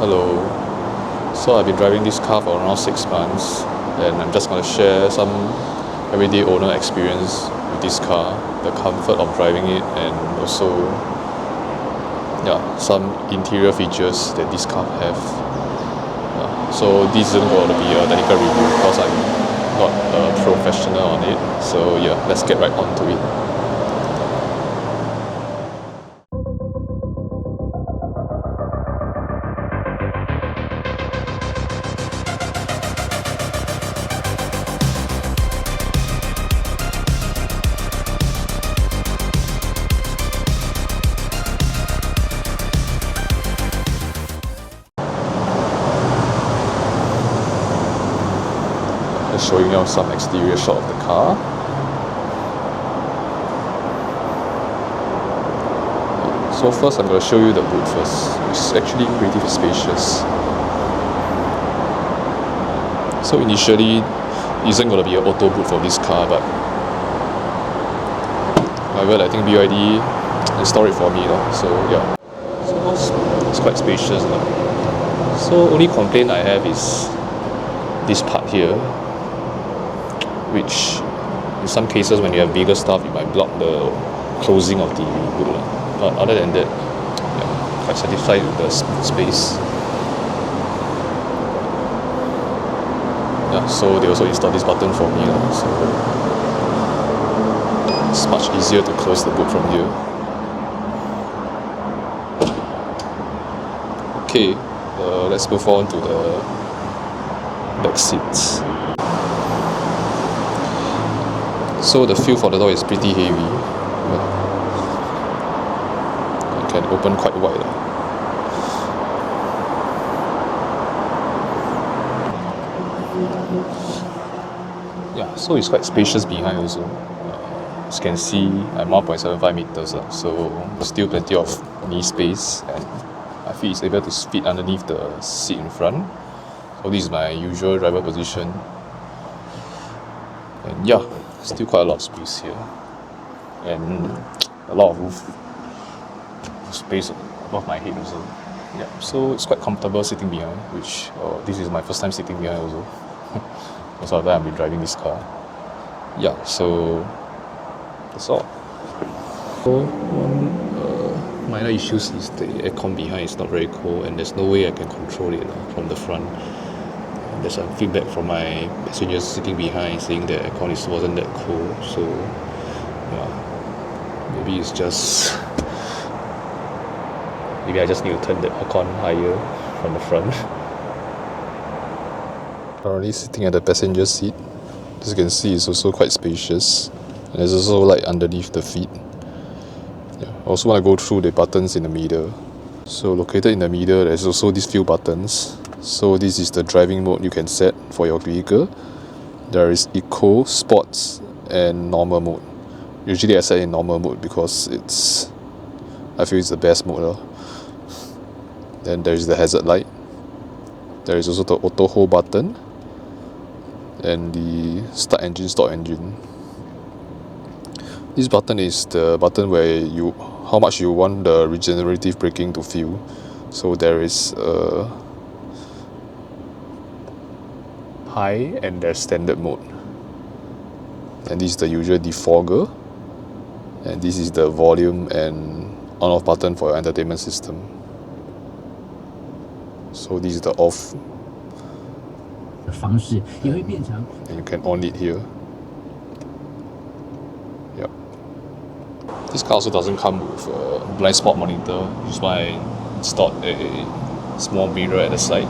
Hello. So I've been driving this car for around 6 months, and I'm just going to share some everyday owner experience with this car, the comfort of driving it, and also some interior features that this car have. So this isn't going to be a technical review because I'm not a professional on it. So let's get right on to it. Just showing you some exterior shot of the car. So first I'm going to show you the boot first, which is actually pretty spacious. So initially it isn't going to be an auto boot for this car, but however I think BYD installed it for me. So it's quite spacious. So only complaint I have is this part here, which in some cases when you have bigger stuff it might block the closing of the boot. But other than that, quite satisfied with the space. So they also installed this button for me, so it's much easier to close the boot from here. Okay, let's move on to the back seats. So the feel for the door is pretty heavy. It can open quite wide. So it's quite spacious behind also. As you can see, I'm 1.75 meters, so still plenty of knee space, and I feel it's able to fit underneath the seat in front. So this is my usual driver position, and still quite a lot of space here, and a lot of roof space above my head also. So it's quite comfortable sitting behind, which this is my first time sitting behind also. Most of the time I've been driving this car. So that's all. So one minor issues is the aircon behind is not very cold, and there's no way I can control it from the front. And there's some feedback from my passengers sitting behind saying that aircon wasn't that cold. So maybe it's just maybe I just need to turn the aircon higher from the front. Currently sitting at the passenger seat. As you can see, it's also quite spacious, and there's also light underneath the feet. I also want to go through the buttons in the middle. So located in the middle, there's also these few buttons. So this is the driving mode you can set for your vehicle. There is Eco, Sports, and Normal mode. Usually I set in Normal mode because I feel it's the best mode. Then there is the hazard light. There is also the auto hold button, and the start engine, stop engine. This button is the button where how much you want the regenerative braking to feel. So there is high and there's standard mode, and this is the usual defogger, and this is the volume and on-off button for your entertainment system. So this is the off. And you can on it here. This car also doesn't come with a blind spot monitor, which is why I installed a small mirror at the side.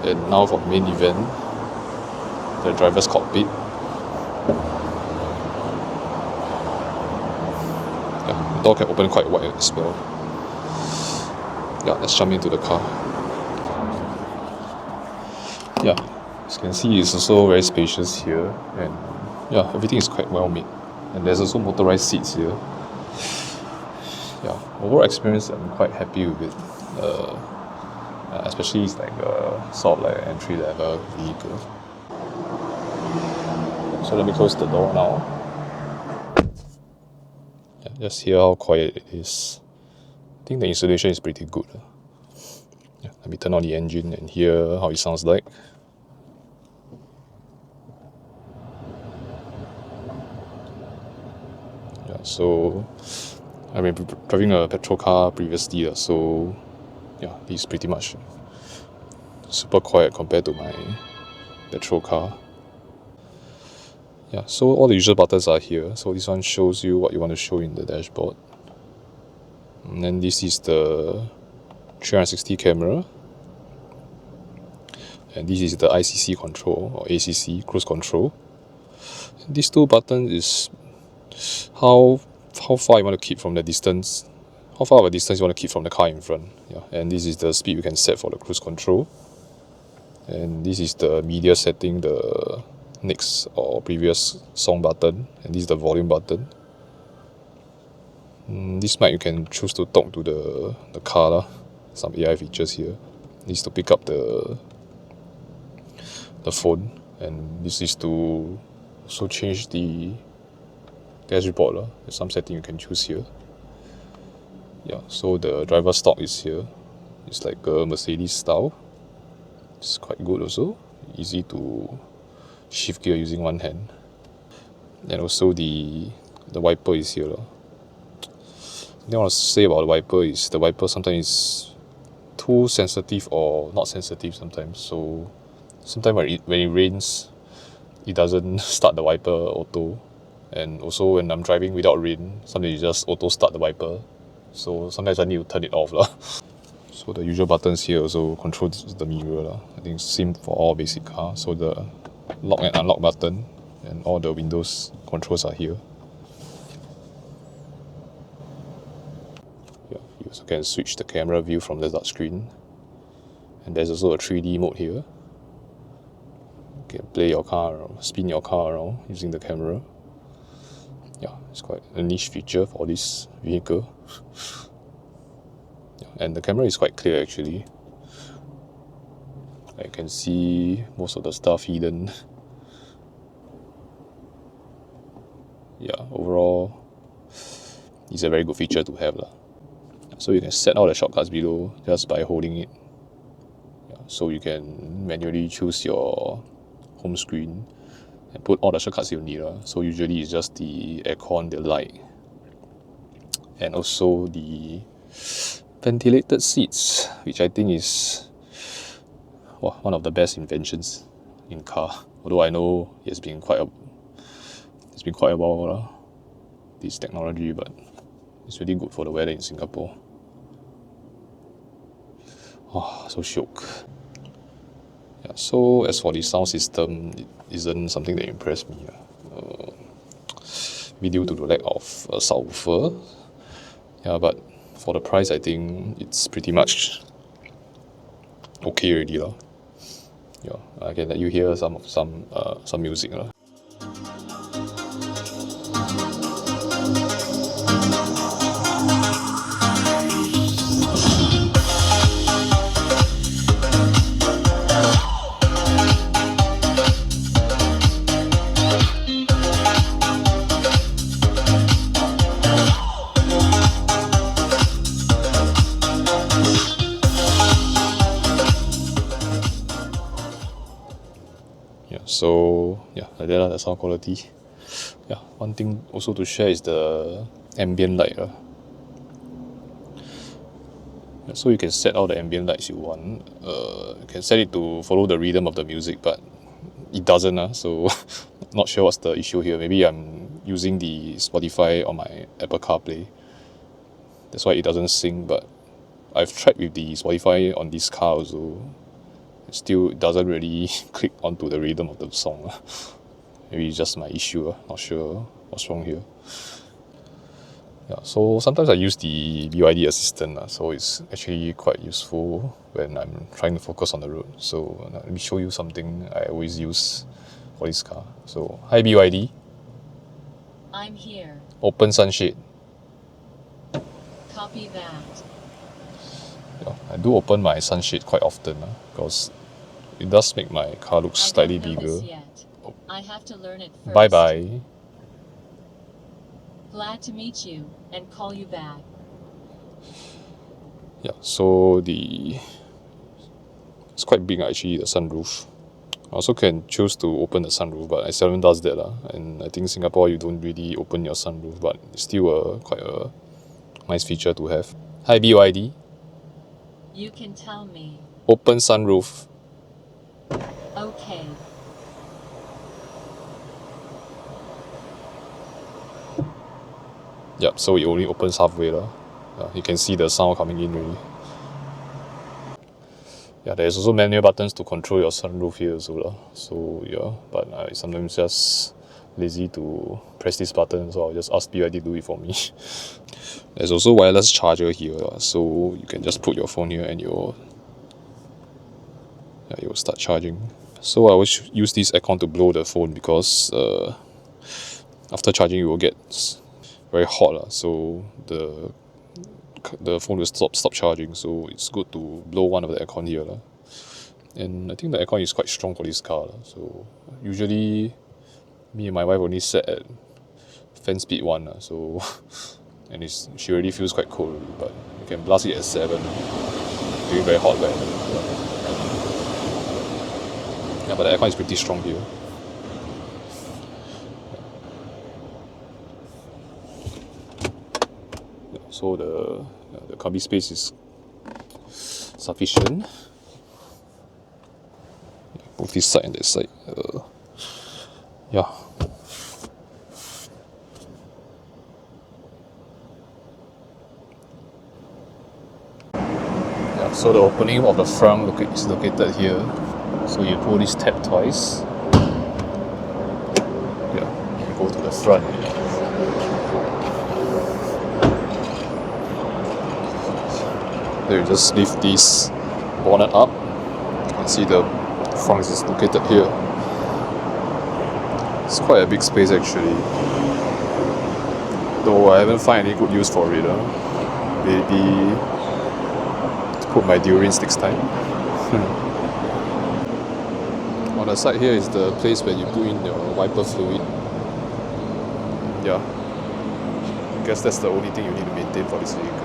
And now for main event, the driver's cockpit. The door can open quite wide as well. Let's jump into the car. As you can see, it's also very spacious here, and everything is quite well made. And there's also motorized seats here. Overall experience, I'm quite happy with it. Especially it's like sort of like an entry level vehicle. So let me close the door now. Just hear how quiet it is. think the installation is pretty good. Yeah, let me turn on the engine and hear how it sounds like. Yeah, so I've been driving a petrol car previously, so yeah, this is pretty much super quiet compared to my petrol car. Yeah, so all the usual buttons are here. So this one shows you what you want to show in the dashboard. And then this is the 360 camera. And this is the ICC control or ACC cruise control. And these two buttons is how far you want to keep from the distance. How far of a distance you want to keep from the car in front. Yeah, and this is the speed you can set for the cruise control. And this is the media setting, the next or previous song button, and this is the volume button. This mic you can choose to talk to the car lah. Some AI features here. This is to pick up the phone, and this is to also change the dashboard lah. There's some setting you can choose here. Yeah, so the driver stock is here. It's like a Mercedes style. It's quite good also. Easy to shift gear using one hand. And also the wiper is here. The thing I want to say about the wiper sometimes is too sensitive or not sensitive sometimes. So sometimes when it rains, it doesn't start the wiper auto. And also when I'm driving without rain, sometimes it just auto start the wiper. So sometimes I need to turn it off lah. So the usual buttons here also control the mirror lah. I think same for all basic cars. So the lock and unlock button and all the windows controls are here. Yeah, you also can switch the camera view from the touchscreen. And there's also a 3D mode here. You can play your car around, spin your car around using the camera. Yeah, it's quite a niche feature for this vehicle. Yeah, and the camera is quite clear actually. I can see most of the stuff hidden. Yeah, overall, it's a very good feature to have lah. So you can set all the shortcuts below just by holding it. Yeah, so you can manually choose your home screen and put all the shortcuts you need. So usually it's just the aircon, the light, and also the ventilated seats, which I think is one of the best inventions in car. Although I know it's been quite a while this technology, but it's really good for the weather in Singapore. So shook. Yeah, so as for the sound system, it isn't something that impressed me. Maybe due to the lack of a subwoofer. Yeah, but for the price, I think it's pretty much okay already lah. Yeah, I can let you hear some music lah. So yeah, like that the sound quality. Yeah, one thing also to share is the ambient light. So you can set all the ambient lights you want. You can set it to follow the rhythm of the music, but it doesn't. So not sure what's the issue here. Maybe I'm using the Spotify on my Apple CarPlay. That's why it doesn't sync. But I've tried with the Spotify on this car also. Still doesn't really click onto the rhythm of the song. Maybe it's just my issue. Not sure what's wrong here. Yeah, so sometimes I use the BYD assistant, so it's actually quite useful when I'm trying to focus on the road. So let me show you something I always use for this car. So hi BYD. I'm here. Open sunshade. Copy that. Yeah, I do open my sunshade quite often because it does make my car look slightly bigger. Oh. I have to learn it first. Bye bye. Glad to meet you and call you back. Yeah, so it's quite big actually, the sunroof. I also can choose to open the sunroof, but I seldom does that and I think Singapore you don't really open your sunroof, but it's still quite a nice feature to have. Hi BYD. You can tell me. Open sunroof. Okay. Yep, so it only opens halfway lah. You can see the sound coming in really. Yeah, there's also manual buttons to control your sunroof here also lah. So yeah, but I sometimes just lazy to press this button, so I'll just ask BYD to do it for me. There's also wireless charger here, so you can just put your phone here and it will start charging. So I always use this aircon to blow the phone because after charging it will get very hot lah. So the phone will stop charging. So it's good to blow one of the aircon here lah. And I think the aircon is quite strong for this car lah. So usually me and my wife only set at fan speed 1 lah. So and she already feels quite cold already, but you can blast it at 7 during very hot weather. Yeah, but the aircon is pretty strong here. So the cubby space is sufficient. Both this side and that side. Yeah. Yeah. So the opening of the front is located here. So you pull this tab twice. Yeah. You go to the front. Then you just lift this bonnet up. You can see the front is located here. It's quite a big space actually. Though I haven't found any good use for it. Maybe to put my durians next time. On the side here is the place where you put in your wiper fluid. Yeah. I guess that's the only thing you need to maintain for this vehicle.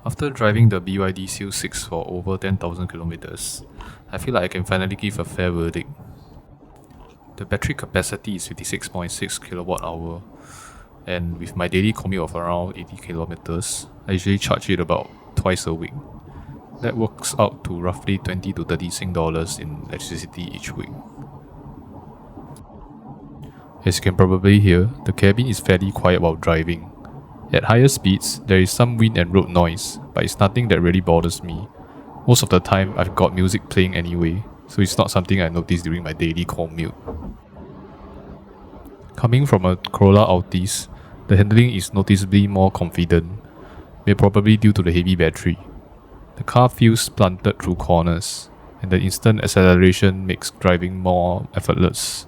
After driving the BYD Seal 6 for over 10,000 kilometers, I feel like I can finally give a fair verdict. The battery capacity is 56.6 kilowatt hour, and with my daily commute of around 80 kilometers, I usually charge it about twice a week. That works out to roughly 20 to 30 Sing dollars in electricity each week. As you can probably hear, the cabin is fairly quiet while driving. At higher speeds, there is some wind and road noise, but it's nothing that really bothers me. Most of the time, I've got music playing anyway, so it's not something I notice during my daily commute. Coming from a Corolla Altis, the handling is noticeably more confident, probably due to the heavy battery. The car feels planted through corners, and the instant acceleration makes driving more effortless.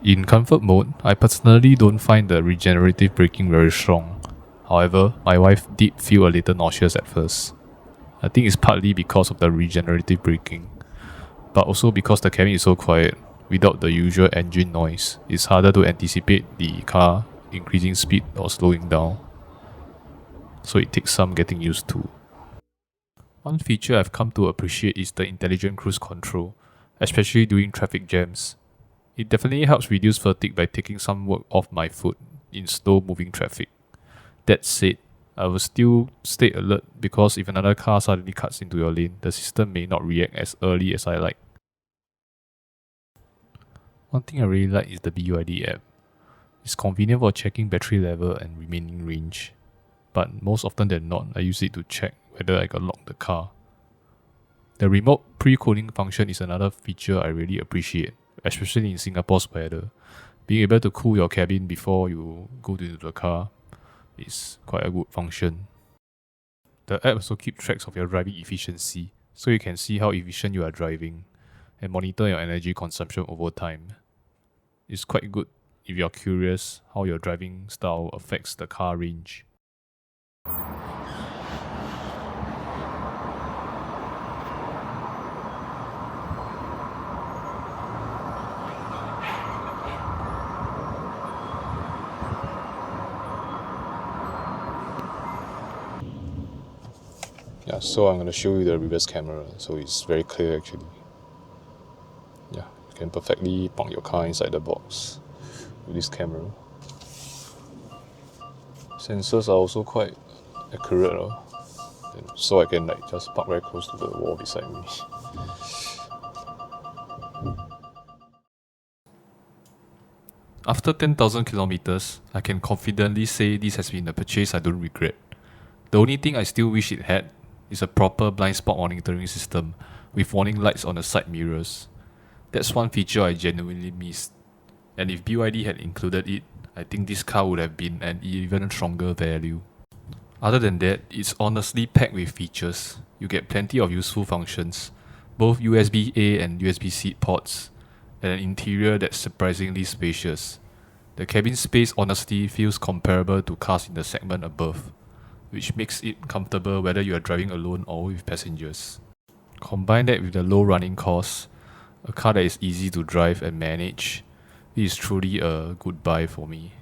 In comfort mode, I personally don't find the regenerative braking very strong. However, my wife did feel a little nauseous at first. I think it's partly because of the regenerative braking, but also because the cabin is so quiet, without the usual engine noise. It's harder to anticipate the car increasing speed or slowing down, so it takes some getting used to. One feature I've come to appreciate is the intelligent cruise control, especially during traffic jams. It definitely helps reduce fatigue by taking some work off my foot in slow-moving traffic. That said, I will still stay alert because if another car suddenly cuts into your lane, the system may not react as early as I like. One thing I really like is the BYD app. It's convenient for checking battery level and remaining range, but most often than not, I use it to check whether I can lock the car. The remote pre-cooling function is another feature I really appreciate, especially in Singapore's weather. Being able to cool your cabin before you go into the car is quite a good function. The app also keeps track of your driving efficiency, so you can see how efficient you are driving and monitor your energy consumption over time. It's quite good if you're curious how your driving style affects the car range. Yeah, so I'm going to show you the reverse camera, so it's very clear actually. Yeah, you can perfectly park your car inside the box with this camera. Sensors are also quite accurate, so I can just park very close to the wall beside me. After 10,000 kilometers, I can confidently say this has been a purchase I don't regret. The only thing I still wish it had is a proper blind spot monitoring system with warning lights on the side mirrors. That's one feature I genuinely missed, and if BYD had included it, I think this car would have been an even stronger value. Other than that, it's honestly packed with features. You get plenty of useful functions, both USB-A and USB-C ports, and an interior that's surprisingly spacious. The cabin space honestly feels comparable to cars in the segment above, which makes it comfortable whether you are driving alone or with passengers. Combine that with the low running costs, a car that is easy to drive and manage, this is truly a good buy for me.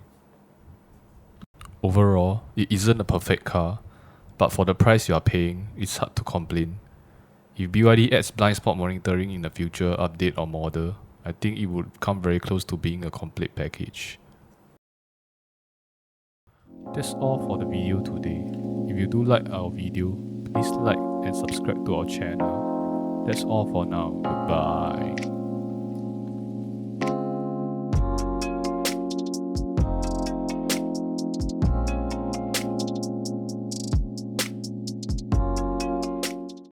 Overall, it isn't a perfect car, but for the price you are paying, it's hard to complain. If BYD adds blind spot monitoring in the future update or model, I think it would come very close to being a complete package. That's all for the video today. If you do like our video, please like and subscribe to our channel. That's all for now. Goodbye.